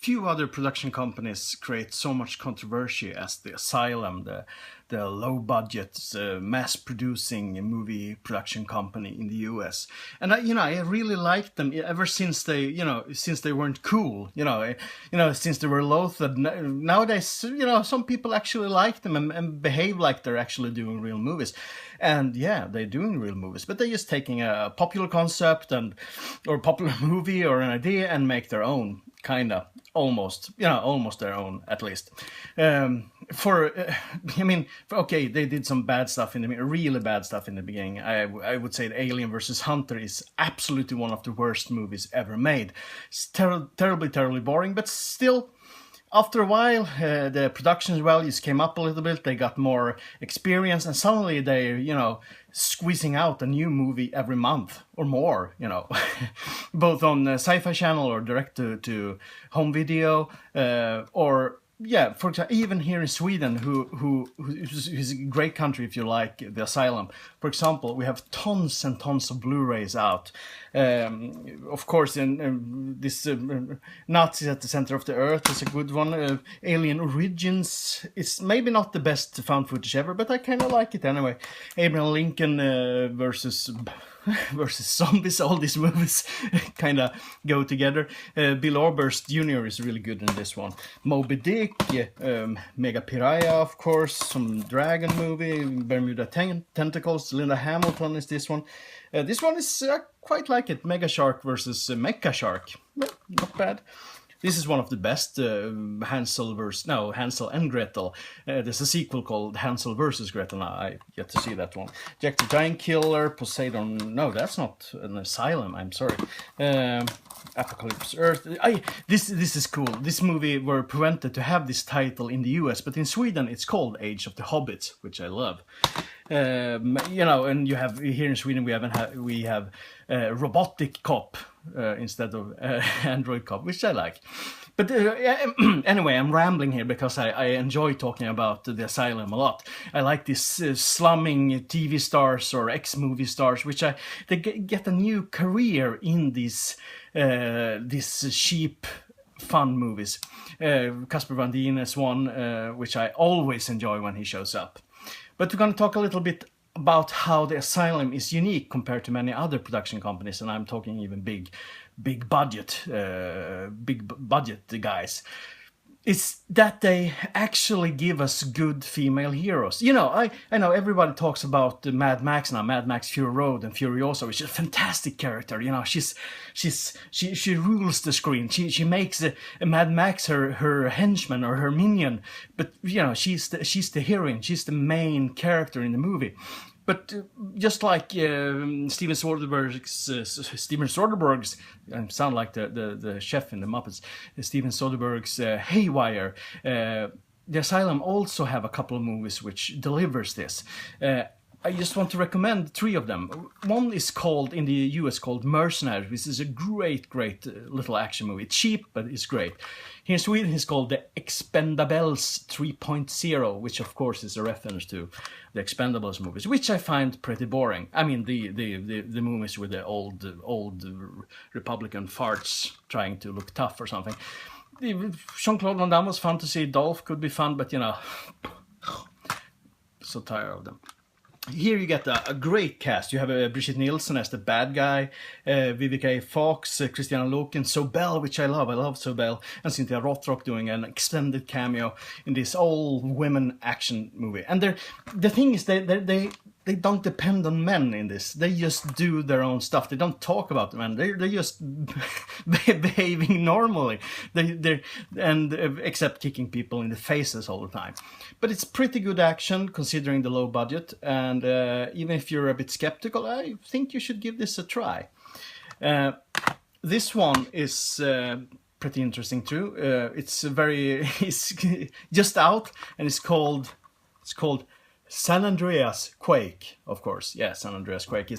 few other production companies create so much controversy as the Asylum, the low budget, mass producing movie production company in the US. And I really liked them ever since they weren't cool, since they were loathed. Nowadays, some people actually like them and behave like they're actually doing real movies. And yeah, they're doing real movies, but they're just taking a popular concept or popular movie or an idea and make their own, kinda, almost their own, at least. Okay, they did some bad stuff really bad stuff in the beginning. I would say Alien vs. Hunter is absolutely one of the worst movies ever made. It's terribly boring, but still, after a while, the production values came up a little bit. They got more experience, and suddenly they're, squeezing out a new movie every month or more, both on Sci-Fi Channel or direct to home video, or yeah, for example, even here in Sweden, who is a great country if you like the Asylum. For example, we have tons and tons of Blu-rays out. Of course, in this Nazis at the Center of the Earth is a good one. Alien Origins is maybe not the best found footage ever, but I kind of like it anyway. Abraham Lincoln versus zombies, all these movies kind of go together. Bill Oberst Jr. is really good in this one. Moby Dick, Mega Piranha, of course, some dragon movie, Bermuda Tentacles, Linda Hamilton is this one. This one is quite like it, Mega Shark versus Mecha Shark. Well, not bad. This is one of the best, Hansel and Gretel. There's a sequel called Hansel versus Gretel. Now I get to see that one. Jack the Giant Killer, Poseidon. No, that's not an Asylum. I'm sorry. Apocalypse Earth. This is cool. This movie were prevented to have this title in the US, but in Sweden it's called Age of the Hobbits, which I love. And you have here in Sweden we have robotic cop instead of android cop, which I like. But anyway, I'm rambling here because I enjoy talking about the Asylum a lot. I like these slumming TV stars or ex-movie stars, which they get a new career in these cheap fun movies. Casper Van Dien is one, which I always enjoy when he shows up. But we're going to talk a little bit about how the Asylum is unique compared to many other production companies, and I'm talking even big budget guys. It's that they actually give us good female heroes. I know everybody talks about the Mad Max now, Mad Max Fury Road and Furiosa, which is a fantastic character. She rules the screen. She makes a Mad Max her henchman or her minion, but she's the heroine. She's the main character in the movie. But just like Steven Soderbergh's, I sound like the chef in the Muppets, Steven Soderbergh's Haywire, the Asylum also have a couple of movies which delivers this. I just want to recommend 3 of them. One is called, in the US, called Mercenaries, which is a great little action movie. It's cheap, but it's great. Here in Sweden, it's called The Expendables 3.0, which of course is a reference to the Expendables movies, which I find pretty boring. I mean, the movies with the old Republican farts trying to look tough or something. Jean-Claude Van Damme was fun to see. Dolph could be fun, but so tired of them. Here you get a great cast. You have Brigitte Nielsen as the bad guy, Vivica A. Fox, Christiana Loken, Sobel, which I love. I love Sobel, and Cynthia Rothrock doing an extended cameo in this all-women action movie. And the thing is, they don't depend on men in this. They just do their own stuff. They don't talk about the men. They're just behaving normally. Except kicking people in the faces all the time. But it's pretty good action considering the low budget. And even if you're a bit skeptical, I think you should give this a try. This one is pretty interesting too. It's just out, and it's called San Andreas Quake, of course. Yeah, San Andreas Quake.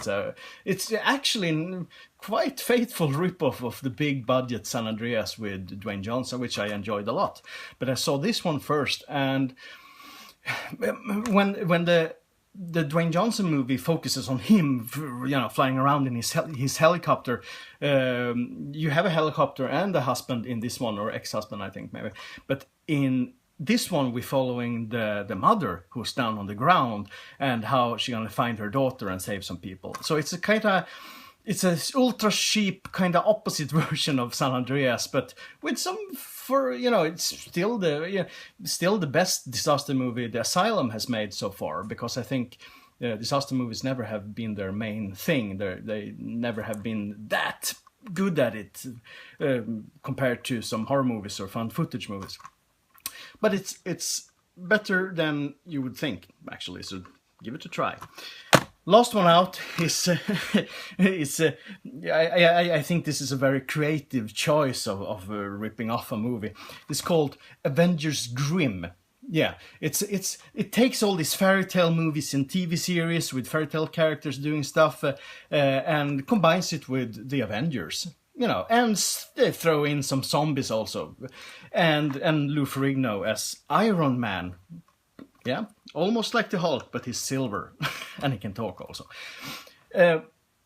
It's actually quite faithful ripoff of the big budget San Andreas with Dwayne Johnson, which I enjoyed a lot. But I saw this one first, and when the Dwayne Johnson movie focuses on him, flying around in his helicopter. You have a helicopter and a husband in this one, or ex-husband, I think, maybe. But in this one, we're following the mother who's down on the ground and how she's gonna find her daughter and save some people. So it's it's an ultra cheap kind of opposite version of San Andreas, but with some it's still the best disaster movie the Asylum has made so far, because I think disaster movies never have been their main thing. They never have been that good at it compared to some horror movies or found footage movies. But it's better than you would think, actually. So give it a try. Last one out is I think this is a very creative choice of ripping off a movie. It's called Avengers Grimm. Yeah, it takes all these fairy tale movies and TV series with fairy tale characters doing stuff and combines it with the Avengers. And they throw in some zombies also, and Lou Ferrigno as Iron Man. Yeah, almost like the Hulk, but he's silver, and he can talk also.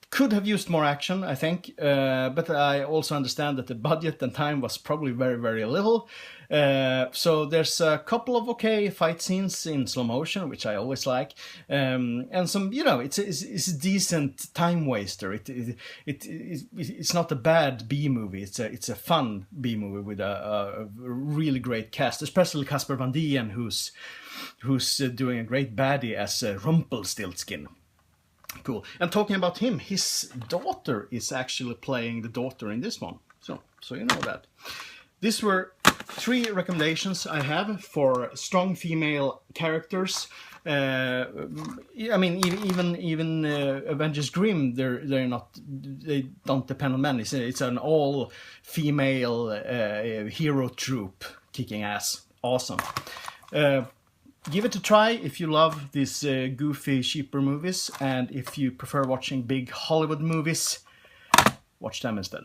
Could have used more action, I think, but I also understand that the budget and time was probably very, very little. So there's a couple of okay fight scenes in slow motion, which I always like, and some, it's a decent time waster. It's not a bad B movie. It's a fun B movie with a really great cast, especially Casper Van Dien, who's doing a great baddie as Rumpelstiltskin. Cool. And talking about him, his daughter is actually playing the daughter in this one. So you know that. These were 3 recommendations I have for strong female characters. I mean, even Avengers Grimm, they don't depend on men. It's an all female hero troupe kicking ass. Awesome. Give it a try if you love these goofy, cheaper movies, and if you prefer watching big Hollywood movies, watch them instead.